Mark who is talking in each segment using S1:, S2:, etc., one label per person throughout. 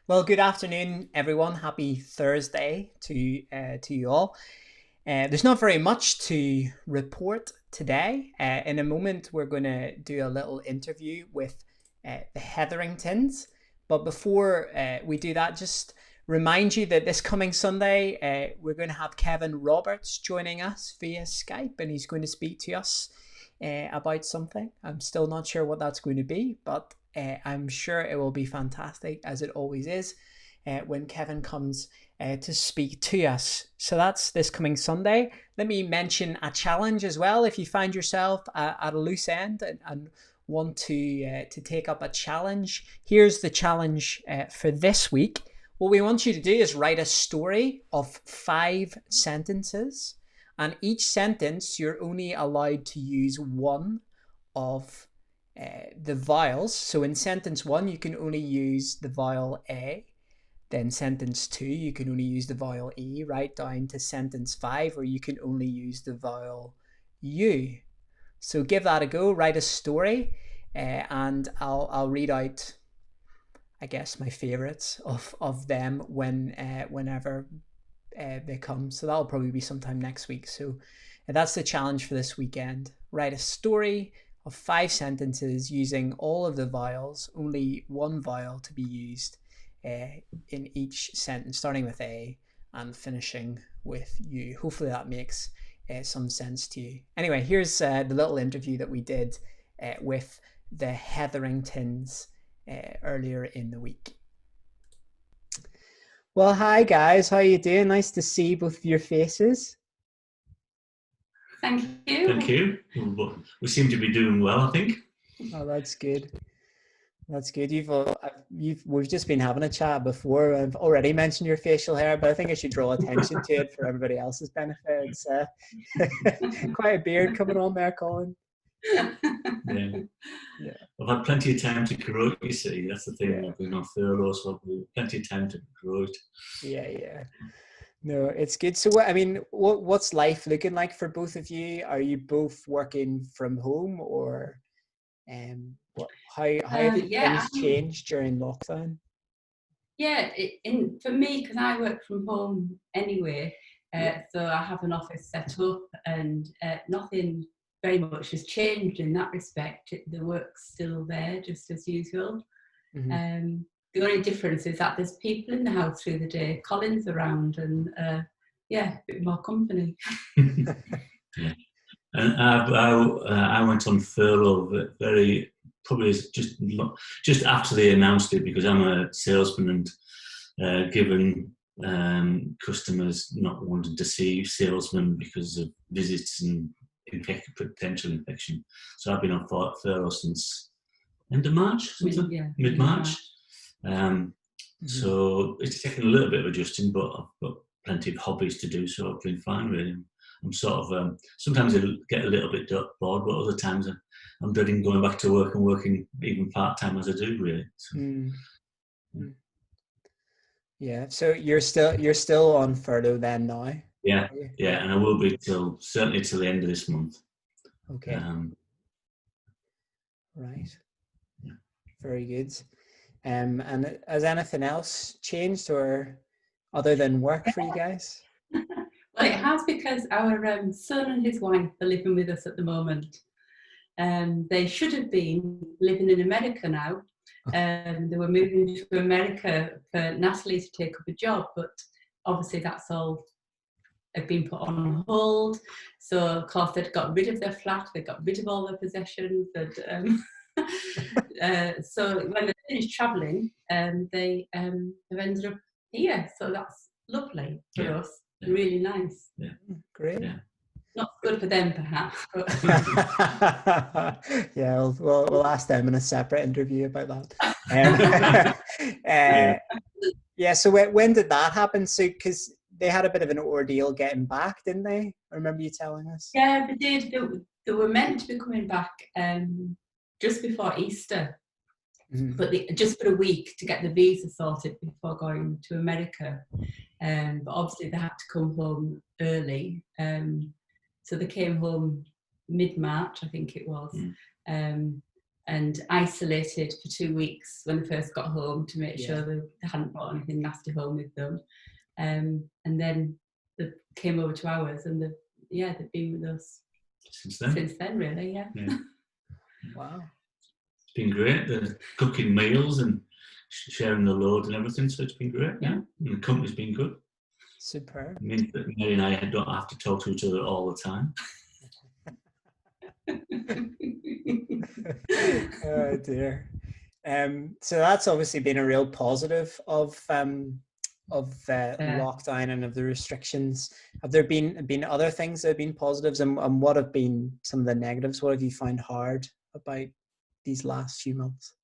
S1: Well, good afternoon, everyone. Happy Thursday to you all. There's not very much to report today. In a moment, we're going to do a little interview with the Hetheringtons. But before we do that, just remind you that this coming Sunday, we're going to have Kevin Roberts joining us via Skype, and he's going to speak to us about something. I'm still not sure what that's going to be, but I'm sure it will be fantastic, as it always is when Kevin comes to speak to us. So that's this coming Sunday. Let me mention a challenge as well. If you find yourself at a loose end and want to take up a challenge, here's the challenge for this week. What we want you to do is write a story of 5 sentences, and each sentence you're only allowed to use one of the vowels. So in sentence one, you can only use the vowel A. Then sentence two, you can only use the vowel E, right down to sentence five, where you can only use the vowel U. So give that a go. Write a story, and I'll read out, I guess, my favorites of them whenever they come. So that'll probably be sometime next week. So that's the challenge for this weekend. Write a story of 5 sentences using all of the vowels, only one vowel to be used in each sentence, starting with A and finishing with U. Hopefully that makes some sense to you. Anyway, here's the little interview that we did with the Hetheringtons earlier in the week. Well, hi guys, how you doing? Nice to see both of your faces.
S2: Thank you.
S3: Thank you. We seem to be doing well, I think.
S1: Oh, that's good. That's good. We've just been having a chat before. I've already mentioned your facial hair, but I think I should draw attention to it for everybody else's benefit. It's quite a beard coming on there, Colin.
S3: Yeah. I've had plenty of time to grow it, you see. That's the thing.
S1: Yeah.
S3: I've been on furlough, so I've had plenty of time to grow it.
S1: Yeah. No, it's good. So, what's life looking like for both of you? Are you both working from home, or how have things changed during lockdown?
S2: Yeah, for me, because I work from home anyway, so I have an office set up, and nothing very much has changed in that respect. The work's still there, just as usual. Mm-hmm. The only difference is that there's people in the house through the day. Colin's around, and a bit more company.
S3: Yeah. And I went on furlough probably just after they announced it, because I'm a salesman, and given customers not wanting to see salesmen because of visits and potential infection. So I've been on furlough since end of March, mid-March. So it's taken a little bit of adjusting, but I've got plenty of hobbies to do, so I've been fine really. I'm sort of sometimes I get a little bit bored, but other times I'm dreading going back to work and working even part-time as I do really. So,
S1: yeah. So you're still on furlough then now?
S3: Yeah, and I will be certainly till the end of this month.
S1: Okay. Right. Yeah. Very good. And has anything else changed, or other than work, for you guys?
S2: Well, it has, because our son and his wife are living with us at the moment. They should have been living in America now. They were moving to America for Natalie to take up a job, but obviously that's all had been put on hold. So of course they'd got rid of their flat, they got rid of all their possessions, and so when they finished travelling, they have ended up here. So that's lovely for us. Really nice.
S1: Yeah, great.
S3: Yeah.
S2: Not good for them, perhaps. But
S1: yeah, we'll ask them in a separate interview about that. So when did that happen? So because they had a bit of an ordeal getting back, didn't they? I remember you telling us.
S2: Yeah, they did. They were meant to be coming back just before Easter, but just for a week to get the visa sorted before going to America. But obviously they had to come home early. So they came home mid-March, I think it was. and isolated for 2 weeks when they first got home to make
S1: Yeah.
S2: sure they hadn't brought anything nasty home with them. And then they came over to ours, and they've been with us
S3: Since then.
S2: Since then, really, yeah.
S1: Wow.
S3: It's been great. They're cooking meals and sharing the load and everything, so it's been great. Yeah, and the company's been good.
S1: Superb.
S3: It means that Mary and I don't have to talk to each other all the time.
S1: Oh dear. So that's obviously been a real positive of lockdown and of the restrictions. Have there been other things that have been positives, and what have been some of the negatives? What have you found hard about these last few months?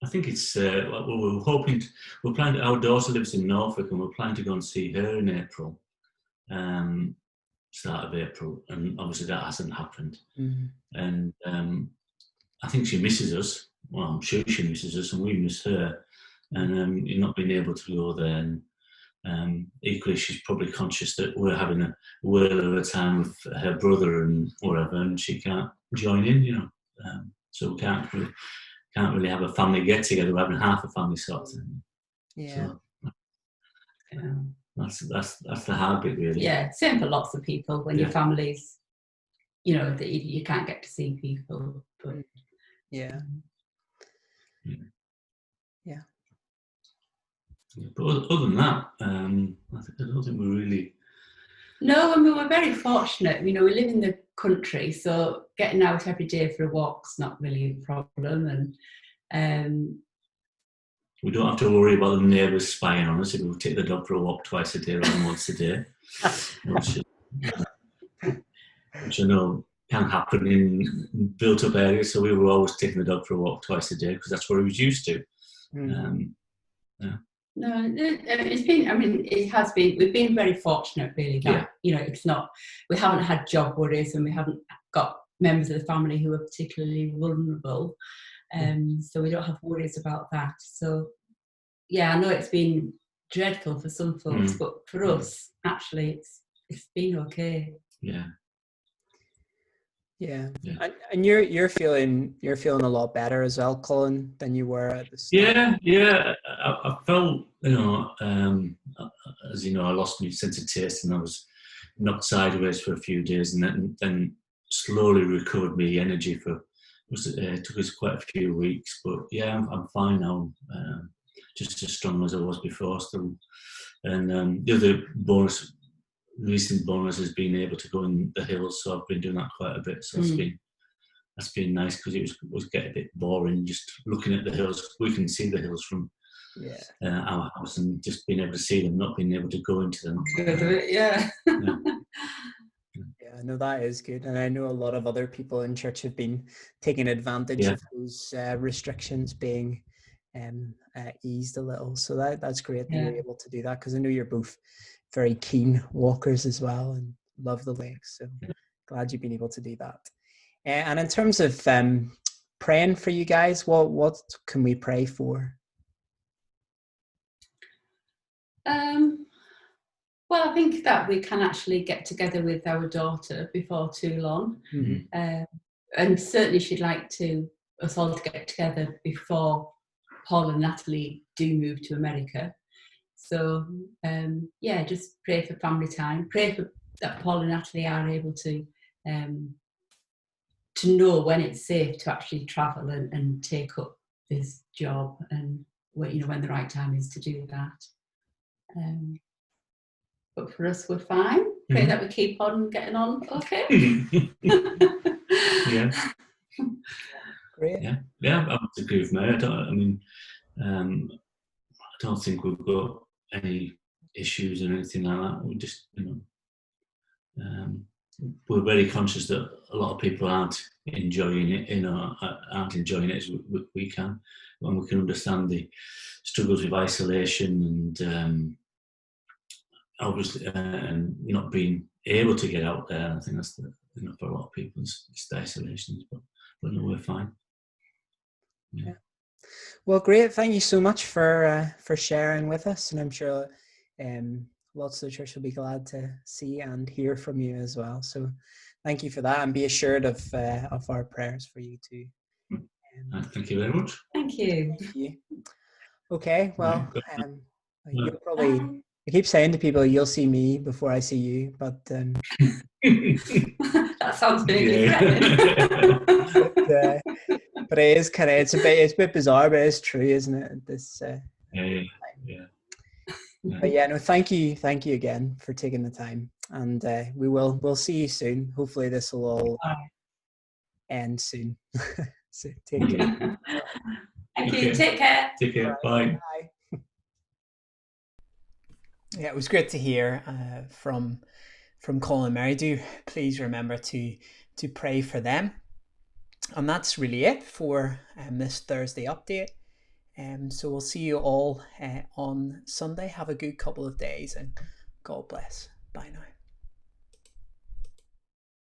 S3: I think it's we're planning. Our daughter lives in Norfolk, and we're planning to go and see her in April, start of April, and obviously that hasn't happened. And I think she misses us. Well, I'm sure she misses us, and we miss her. And you're not being able to go there. And equally, she's probably conscious that we're having a whirl of a time with her brother and whatever, and she can't join in. So we can't really have a family get together. We're having half a family sort of thing.
S1: Yeah.
S3: So that's the hard bit, really.
S2: Yeah, same for lots of people when your family's, that you can't get to see people. But
S1: yeah.
S3: But other than that, I don't think we really.
S2: No, I mean, we're very fortunate. We live in the country, so getting out every day for a walk's not really a problem. And
S3: we don't have to worry about the neighbours spying on us if we take the dog for a walk twice a day rather than once a day, which I know can happen in built-up areas. So we were always taking the dog for a walk twice a day because that's what he was used to.
S2: No, it has been. We've been very fortunate, really. That it's not. We haven't had job worries, and we haven't got members of the family who are particularly vulnerable. So we don't have worries about that. So, I know it's been dreadful for some folks, but for us, actually, it's been okay.
S1: Yeah. And you're feeling a lot better as well, Colin, than you were at the start.
S3: Yeah. I felt, as you know, I lost my sense of taste, and I was knocked sideways for a few days, and then slowly recovered my energy it took us quite a few weeks, but I'm fine now, just as strong as I was before still. And the other recent bonus has been able to go in the hills, so I've been doing that quite a bit. So that's been nice, because it was getting a bit boring just looking at the hills. We can see the hills from our house, and just being able to see them, not being able to go into them.
S1: Yeah, I know that is good, and I know a lot of other people in church have been taking advantage of those restrictions being eased a little. So that's great that you're able to do that, because I know you're both very keen walkers as well and love the lakes. So glad you've been able to do that. And in terms of praying for you guys, what can we pray for?
S2: Well, I think that we can actually get together with our daughter before too long. And certainly she'd like us all to get together before Paul and Natalie do move to America. So, just pray for family time. Pray that Paul and Natalie are able to know when it's safe to actually travel and take up this job, and when the right time is to do that. But for us, we're fine. Pray that we keep on getting on okay.
S1: Great.
S3: I would agree with Mary. I don't think we've got any issues or anything like that. We just, we're very conscious that a lot of people aren't enjoying it, aren't enjoying it as we can. And we can understand the struggles with isolation and obviously, and not being able to get out there. I think that's for a lot of people, it's the isolation, but no, we're fine.
S1: Yeah. Well, great. Thank you so much for sharing with us, and I'm sure lots of the church will be glad to see and hear from you as well. So thank you for that, and be assured of our prayers for you too.
S3: Thank you very much.
S2: Thank you.
S1: Thank you. Okay, well,
S3: Right.
S1: you'll probably. I keep saying to people, "You'll see me before I see you," but
S2: That sounds big.
S1: but it is kind of it's a bit bizarre, but it's true, isn't it? This.
S3: Yeah.
S1: But yeah, no, thank you again for taking the time, and we'll see you soon. Hopefully, this will all end soon. So take care.
S2: Thank you. Take care.
S3: Take care. Bye.
S1: Bye. Yeah, it was great to hear from Colin and Mary. Do please remember to pray for them. And that's really it for this Thursday update. So we'll see you all on Sunday. Have a good couple of days, and God bless. Bye now.